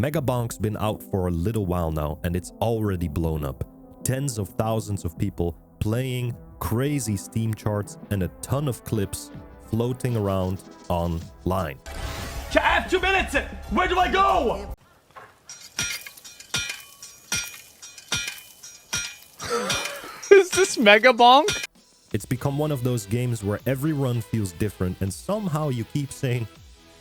Megabonk's been out for a little while now, and it's already blown up. Tens of thousands of people playing, crazy Steam charts, and a ton of clips floating around online. I have 2 minutes! Where do I go? Is this Megabonk? It's become one of those games where every run feels different, and somehow you keep saying,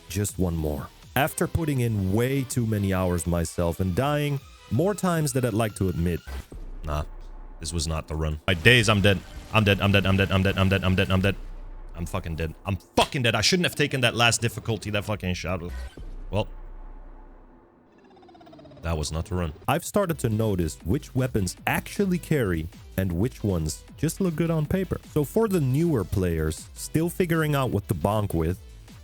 just one more. After putting in way too many hours myself and dying more times than I'd like to admit, nah, this was not the run. My days, I'm dead. I'm dead. I'm dead. I'm dead. I'm dead. I'm dead. I'm dead. I'm dead. I'm fucking dead. I'm fucking dead. I shouldn't have taken that last difficulty, that fucking shadow. Well, that was not the run. I've started to notice which weapons actually carry and which ones just look good on paper. So for the newer players still figuring out what to bonk with,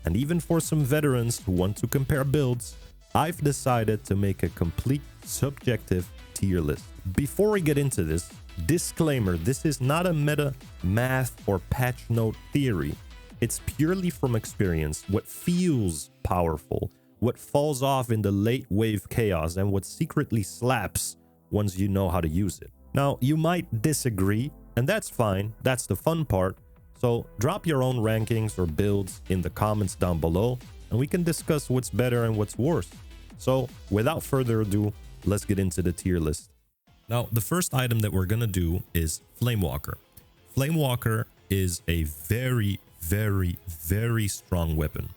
and even for some veterans who want to compare builds, I've decided to make a complete subjective tier list. Before we get into this, disclaimer, this is not a meta, math, or patch note theory. It's purely from experience, what feels powerful, what falls off in the late wave chaos, and what secretly slaps once you know how to use it. Now, you might disagree, and that's fine, that's the fun part. So drop your own rankings or builds in the comments down below, and we can discuss what's better and what's worse. So without further ado, let's get into the tier list. Now, the first item that we're gonna do is Flamewalker. Flamewalker is a very, very, very strong weapon.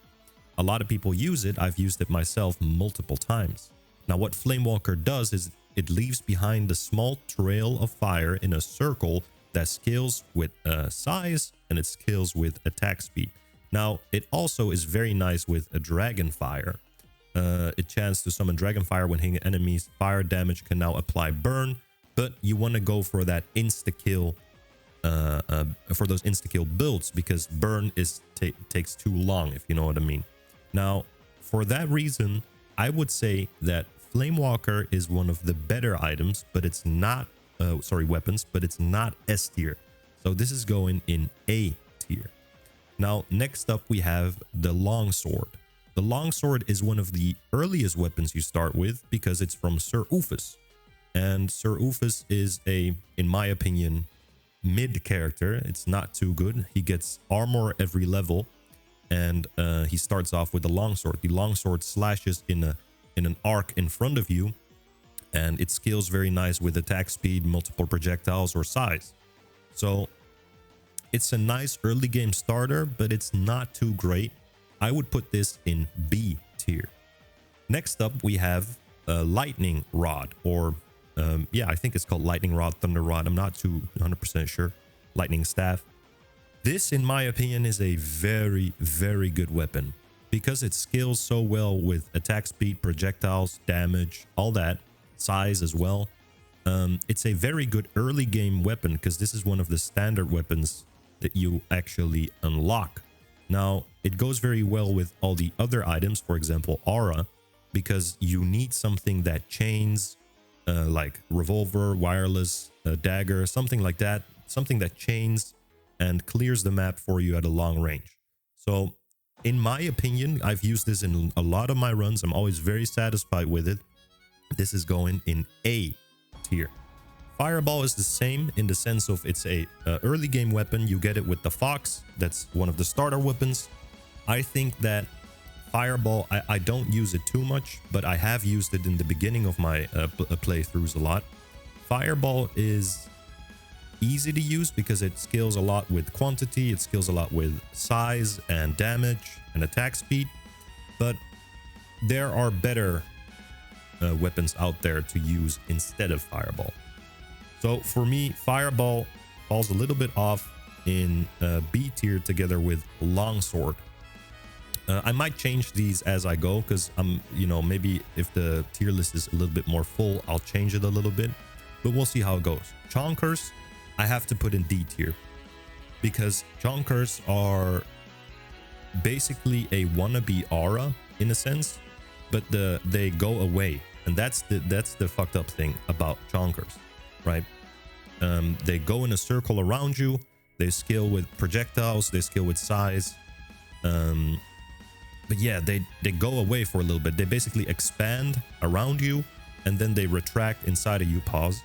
A lot of people use it. I've used it myself multiple times. Now, what Flamewalker does is it leaves behind a small trail of fire in a circle that scales with size, and it scales with attack speed. Now, it also is very nice with a dragon fire. It chance to summon dragon fire when hitting enemies. Fire damage can now apply burn, but you want to go for that insta-kill, for those insta-kill builds, because burn takes too long, if you know what I mean. Now, for that reason, I would say that Flamewalker is one of the better items, but it's not, weapons, but it's not S tier. So this is going in A tier. Now, next up, we have the longsword. The longsword is one of the earliest weapons you start with because it's from Sir Oofus. And Sir Oofus is a, in my opinion, mid character. It's not too good. He gets armor every level, and he starts off with the longsword. The longsword slashes in an arc in front of you, and it scales very nice with attack speed, multiple projectiles, or size. So it's a nice early game starter, but it's not too great. I would put this in B tier. Next up, we have lightning rod, or yeah, I think it's called lightning rod, thunder rod. I'm not too 100% sure. Lightning staff. This, in my opinion, is a very, very good weapon because it scales so well with attack speed, projectiles, damage, all that, size as well. It's a very good early game weapon because this is one of the standard weapons that you actually unlock. Now, it goes very well with all the other items, for example, aura, because you need something that chains, like revolver, wireless, dagger, something like that, something that chains and clears the map for you at a long range. So, in my opinion, I've used this in a lot of my runs. I'm always very satisfied with it. This is going in A tier. Fireball is the same in the sense of it's a early game weapon. You get it with the Fox. That's one of the starter weapons. I think that Fireball, I don't use it too much, but I have used it in the beginning of my playthroughs a lot. Fireball is easy to use because it scales a lot with quantity. It scales a lot with size and damage and attack speed. But there are better weapons out there to use instead of Fireball. So for me, Fireball falls a little bit off in B tier together with Longsword. I might change these as I go because maybe if the tier list is a little bit more full, I'll change it a little bit, but we'll see how it goes. Chonkers, I have to put in D tier because Chonkers are basically a wannabe aura in a sense, but they go away, and that's the fucked up thing about Chonkers, right? They go in a circle around you. They scale with projectiles. They scale with size. But yeah, they go away for a little bit. They basically expand around you, and then they retract inside of you, pause,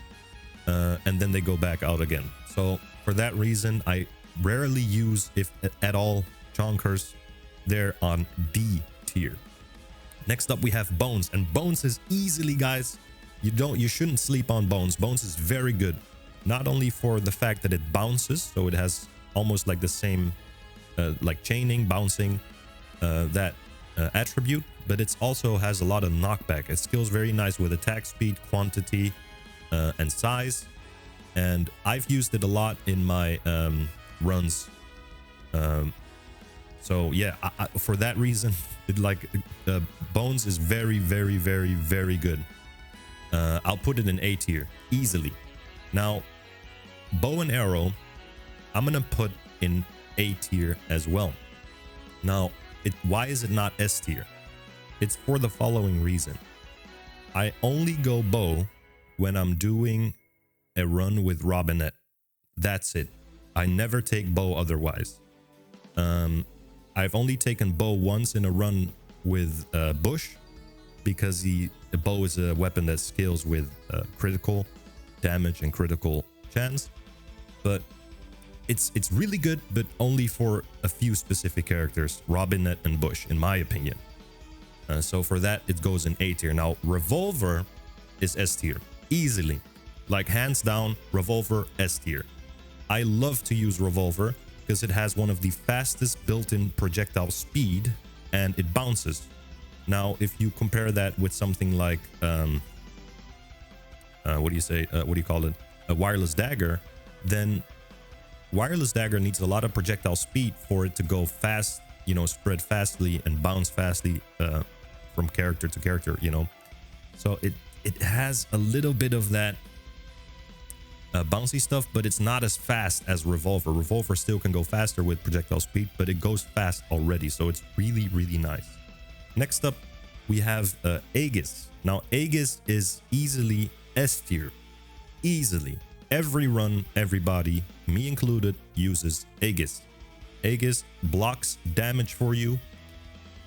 and then they go back out again. So for that reason, I rarely use, if at all, chonkers. They're on D tier. Next up, we have Bones, and Bones is easily, guys, you shouldn't sleep on Bones. Bones is very good, not only for the fact that it bounces, so it has almost like the same like chaining, bouncing, that attribute, but it also has a lot of knockback. It scales very nice with attack speed, quantity, and size, and I've used it a lot in my runs. So yeah, for that reason, Bones is very, very, very, very good. I'll put it in A tier easily. Now, bow and arrow, I'm gonna put in A tier as well. Now, why is it not S tier? It's for the following reason. I only go bow when I'm doing a run with Robinette. That's it. I never take bow otherwise. I've only taken bow once in a run with Bush, because the bow is a weapon that scales with critical damage and critical chance. But it's really good, but only for a few specific characters, Robinette and Bush, in my opinion. So for that, it goes in A tier. Now, Revolver is S tier, easily. Like, hands down, Revolver S tier. I love to use Revolver because it has one of the fastest built-in projectile speed, and it bounces. Now, if you compare that with something like, what do you call it? A wireless dagger, then wireless dagger needs a lot of projectile speed for it to go fast, spread fastly and bounce fastly from character to character, So it has a little bit of that bouncy stuff, but it's not as fast as Revolver. Revolver still can go faster with projectile speed, but it goes fast already, so it's really, really nice. Next up, we have Aegis. Now, Aegis is easily S tier. Easily. Every run, everybody, me included, uses Aegis. Aegis blocks damage for you.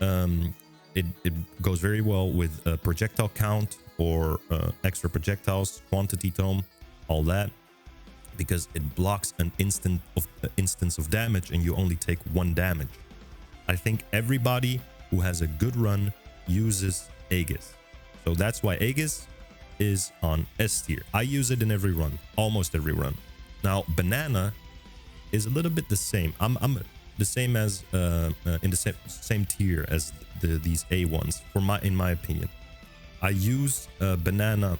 It goes very well with projectile count or extra projectiles, quantity tome, all that, because it blocks an instance of damage, and you only take 1 damage. I think everybody who has a good run uses Aegis, so that's why Aegis is on S tier. I use it in every run, almost every run. Now, Banana is a little bit the same. I'm the same as in the same tier as these A ones in my opinion. I use Banana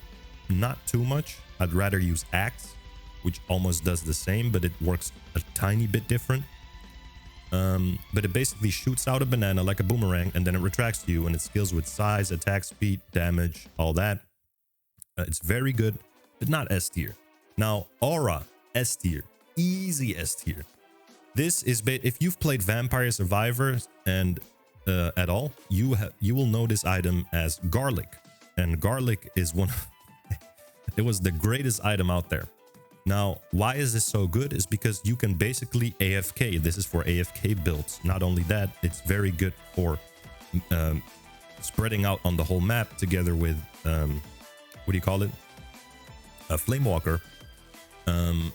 not too much. I'd rather use Axe, which almost does the same, but it works a tiny bit different. But it basically shoots out a banana like a boomerang, and then it retracts to you, and it scales with size, attack speed, damage, all that. It's very good, but not S tier. Now, Aura, S tier. Easy S tier. This is, if you've played Vampire Survivor and at all, you will know this item as Garlic. And Garlic is it was the greatest item out there. Now, why is this so good? Is because you can basically AFK. This is for AFK builds. Not only that, it's very good for spreading out on the whole map together with, what do you call it? A Flamewalker. And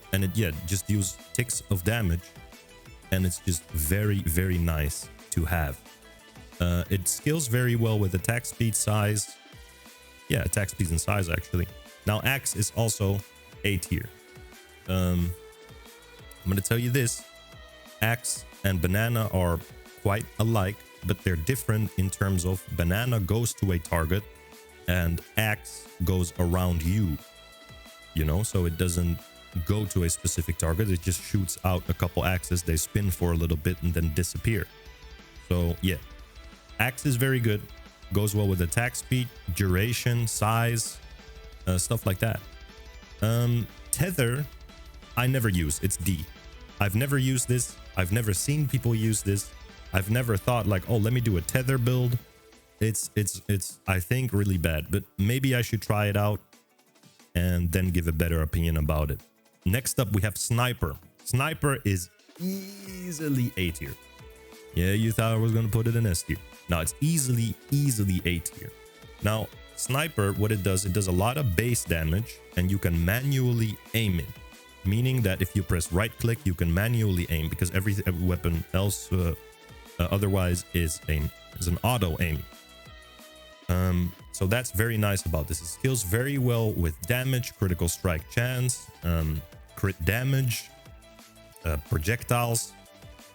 just use ticks of damage. And it's just very, very nice to have. It scales very well with attack speed, size. Yeah, attack speed and size, actually. Now, Axe is also A tier. I'm going to tell you this. Axe and Banana are quite alike, but they're different in terms of Banana goes to a target and Axe goes around you. So it doesn't go to a specific target. It just shoots out a couple axes. They spin for a little bit and then disappear. So, yeah. Axe is very good. Goes well with attack speed, duration, size, stuff like that. Tether, I never use. It's D. I've never used this. I've never seen people use this. I've never thought like, oh, let me do a tether build. It's I think really bad, but maybe I should try it out and then give a better opinion about it. Next up, we have Sniper. Sniper is easily A tier. Yeah, you thought I was going to put it in S tier. Now, it's easily A tier. Now, Sniper, what it does a lot of base damage, and you can manually aim it. Meaning that if you press right click, you can manually aim, because every weapon else otherwise is an auto aim. So that's very nice about this. It scales very well with damage, critical strike chance, crit damage, projectiles.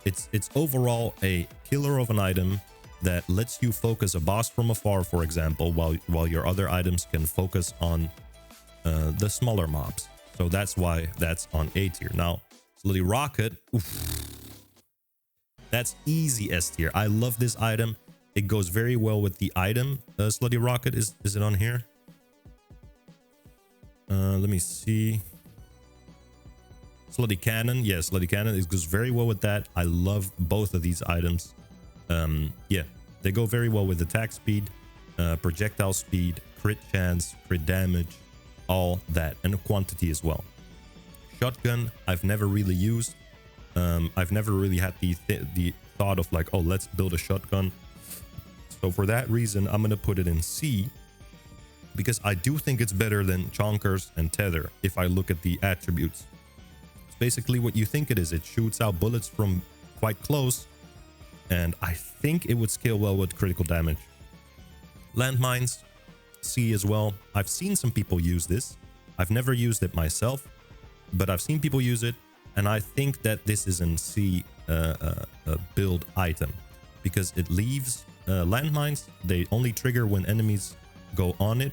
It's overall a killer of an item that lets you focus a boss from afar, for example, while your other items can focus on the smaller mobs. So that's why that's on A tier. Now, Slutty Rocket, oof, that's easy S tier. I love this item. It goes very well with the item. Slutty Rocket, is it on here? Let me see. Slutty Cannon, yes, Slutty Cannon. It goes very well with that. I love both of these items. Yeah, they go very well with attack speed, projectile speed, crit chance, crit damage, all that, and quantity as well. Shotgun, I've never really used. I've never really had the thought of like, oh, let's build a shotgun. So for that reason, I'm gonna put it in C, because I do think it's better than Chonkers and Tether if I look at the attributes. It's basically what you think it is. It shoots out bullets from quite close, and I think it would scale well with critical damage. Landmines, C as well. I've seen some people use this. I've never used it myself, but I've seen people use it, and I think that this is an C build item, because it leaves landmines. They only trigger when enemies go on it.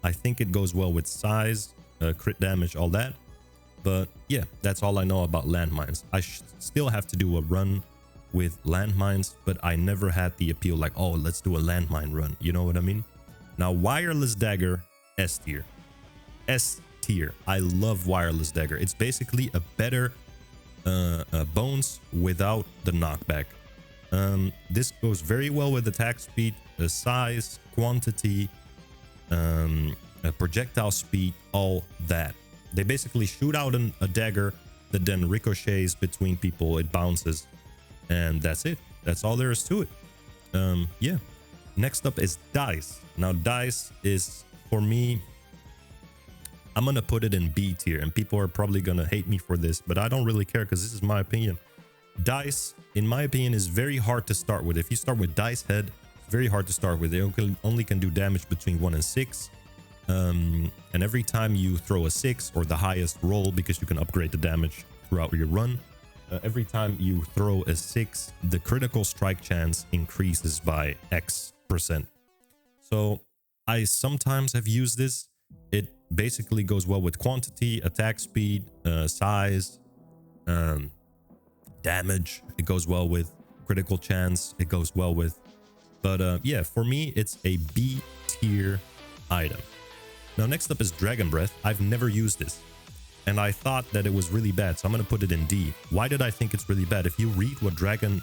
I think it goes well with size, crit damage, all that. But yeah, that's all I know about landmines. I still have to do a run with landmines, but I never had the appeal like, oh, let's do a landmine run. You know what I mean? Now, wireless dagger, S tier. S tier. I love wireless dagger. It's basically a better bones without the knockback. This goes very well with attack speed, size, quantity, projectile speed, all that. They basically shoot out a dagger that then ricochets between people. It bounces, and that's it. That's all there is to it. Yeah. Next up is Dice. Now, Dice is, for me, I'm gonna put it in B tier, and people are probably gonna hate me for this, but I don't really care because this is my opinion. Dice, in my opinion, is very hard to start with. If you start with Dice Head, it's very hard to start with. They only can do damage between 1 and 6. And every time you throw a 6 or the highest roll, because you can upgrade the damage throughout your run, every time you throw a 6, the critical strike chance increases by X%. So I sometimes have used this. It basically goes well with quantity, attack speed, size, damage. It goes well with critical chance. It goes well with, but yeah, for me, it's a B tier item. Now, next up is Dragon Breath. I've never used this, and I thought that it was really bad, so I'm going to put it in D. Why did I think it's really bad? If you read what Dragon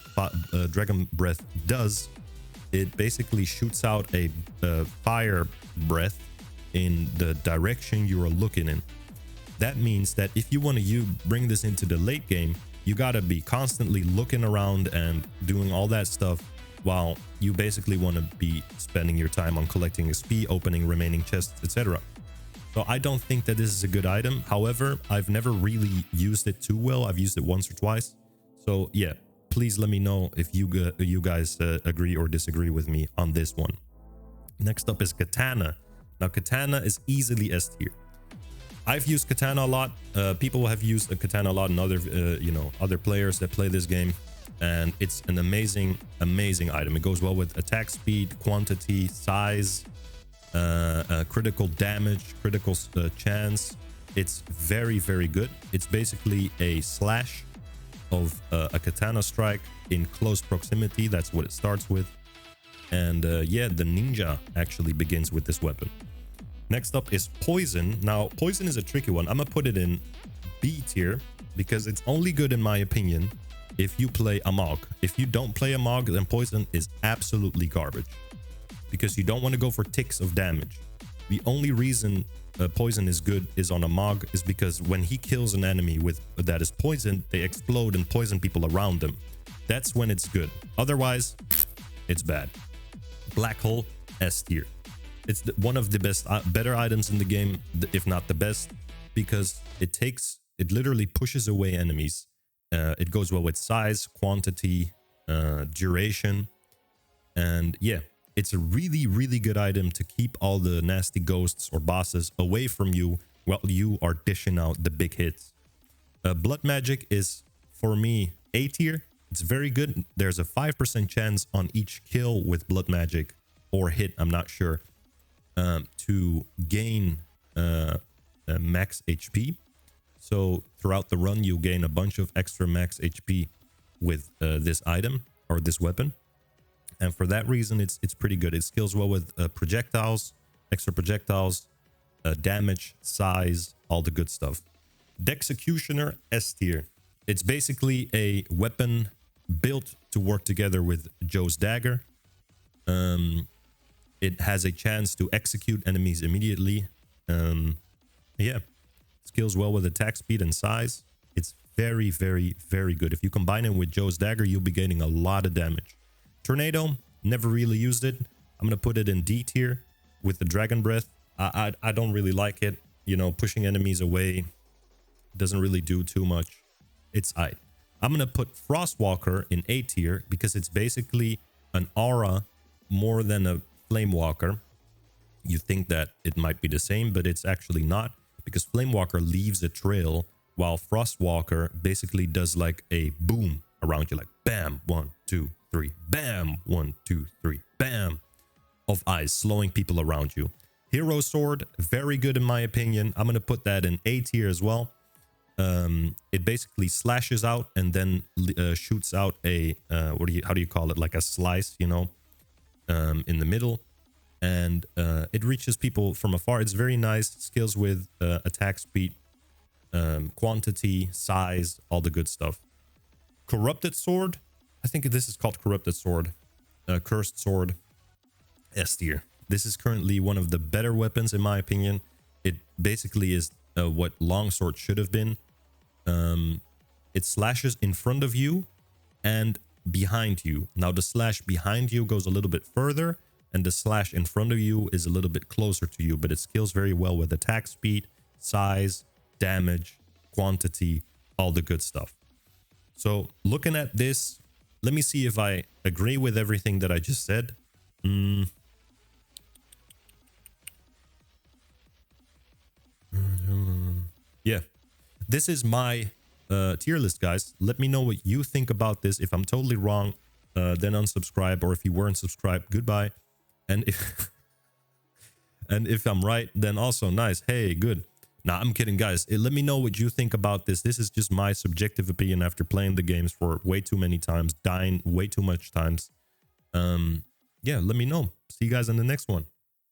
Breath does, it basically shoots out a fire breath in the direction you are looking in. That means that if you want to bring this into the late game, you got to be constantly looking around and doing all that stuff, while you basically want to be spending your time on collecting XP, opening remaining chests, etc. So I don't think that this is a good item. However, I've never really used it too well. I've used it once or twice. So yeah, please let me know if you guys agree or disagree with me on this one. Next up is Katana. Now, Katana is easily S tier. I've used Katana a lot. People have used a Katana a lot, and other other players that play this game. And it's an amazing item. It goes well with attack speed, quantity, size, critical damage, critical chance. It's very, very good. It's basically a slash of a katana strike in close proximity. That's what it starts with. And yeah, the ninja actually begins with this weapon. Next up is Poison. Now, Poison is a tricky one. I'm gonna put it in B tier because it's only good, in my opinion, if you play Amog. If you don't play Amog, then Poison is absolutely garbage, because you don't want to go for ticks of damage. The only reason Poison is good is on Amog is because when he kills an enemy that is poisoned, they explode and poison people around them. That's when it's good. Otherwise, it's bad. Black hole, S tier. It's one of the best, better items in the game, if not the best, because it literally pushes away enemies. It goes well with size, quantity, duration, and yeah, it's a really, really good item to keep all the nasty ghosts or bosses away from you while you are dishing out the big hits. Blood magic is, for me, A tier. It's very good. There's a 5% chance on each kill with blood magic or hit, I'm not sure, to gain max HP. So throughout the run, you gain a bunch of extra max HP with this item or this weapon. And for that reason, it's pretty good. It scales well with projectiles, extra projectiles, damage, size, all the good stuff. Dexecutioner, S tier. It's basically a weapon built to work together with Joe's dagger. It has a chance to execute enemies immediately. Yeah, scales well with attack speed and size. It's very, very, very good. If you combine it with Joe's dagger, you'll be gaining a lot of damage. Tornado, never really used it. I'm gonna put it in D tier with the dragon breath. I don't really like it. You know, pushing enemies away doesn't really do too much. It's aight. I'm gonna put Frostwalker in A tier because it's basically an aura more than a Flamewalker. You think that it might be the same, but it's actually not, because Flamewalker leaves a trail while Frostwalker basically does like a boom around you, like bam, 1, 2, 3, bam, 1, 2, 3, bam, of eyes, slowing people around you. Hero Sword, very good in my opinion. I'm gonna put that in A tier as well. It basically slashes out and then shoots out a how do you call it, like a slice, you know, in the middle, and it reaches people from afar. It's very nice. Scales with attack speed, quantity, size, all the good stuff. Corrupted Sword, I think this is called Corrupted Sword. Cursed Sword, S tier. This is currently one of the better weapons in my opinion. It basically is what Longsword should have been. It slashes in front of you and behind you. Now the slash behind you goes a little bit further, and the slash in front of you is a little bit closer to you, but it scales very well with attack speed, size, damage, quantity, all the good stuff. So looking at this, let me see if I agree with everything that I just said. Yeah, this is my tier list, guys. Let me know what you think about this. If I'm totally wrong, then unsubscribe, or if you weren't subscribed, goodbye. And if and if I'm right, then also nice. Hey, good. Nah, I'm kidding, guys. Let me know what you think about this. This is just my subjective opinion after playing the games for way too many times, dying way too much times. Yeah, let me know. See you guys in the next one.